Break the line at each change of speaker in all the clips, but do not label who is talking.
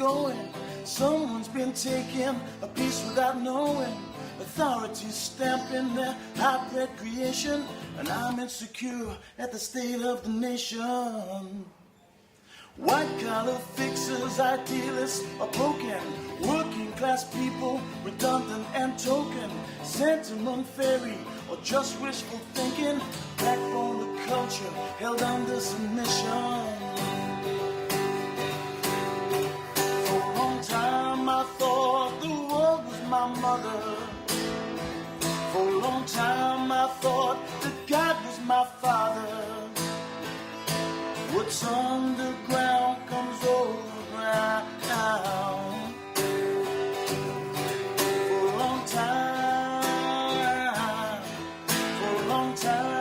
going. Someone's been taking a piece without knowing. Authorities stamping their hybrid creation, and I'm insecure at the state of the nation. White-collar fixers, idealists are broken. Working-class people, redundant and token. Sentiment fairy, or just wishful thinking. Backbone of culture, held under submission. For a long time I thought the world was my mother. For a long time I thought that God was my father. What's underground comes overground. For a long time, for a long time.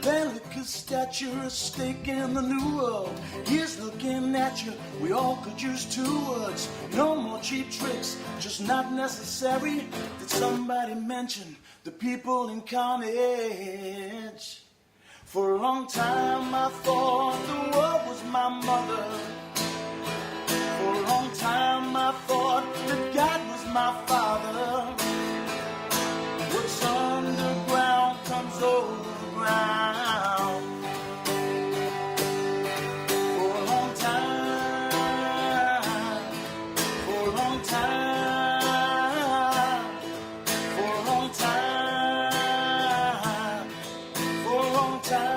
Bellicose stature, a stake in the new world. He's looking at you, we all could use 2 words. No more cheap tricks, just not necessary. Did somebody mention the people in carnage? For a long time I thought the world was my mother. For a long time I thought that God was my father. What's underground comes overground. For a long time, for a long time, for a long time, for a long time.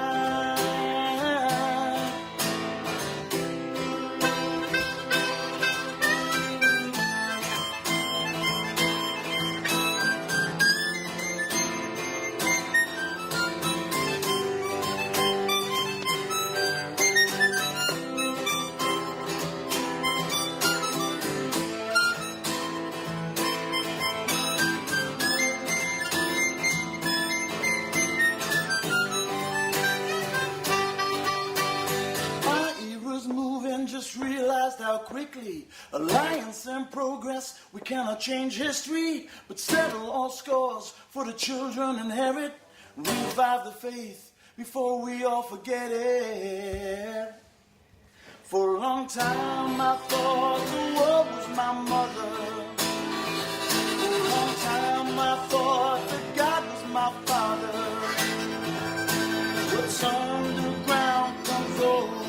Just realized how quickly alliance and progress, we cannot change history, but settle all scores for the children inherit. Revive the faith before we all forget it. For a long time I thought the world was my mother. For a long time I thought that God was my father. What's underground comes overground.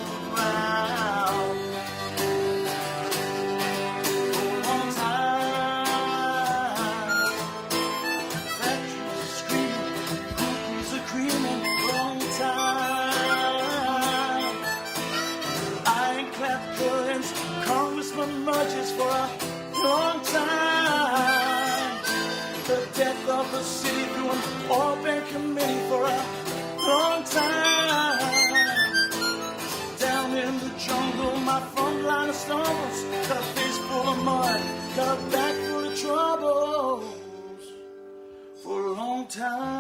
Emerges for a long time. The death of a city through an open committee for a long time. Down in the jungle, my front line stumbles. Got a face full of mud, got a back full of troubles. For a long time.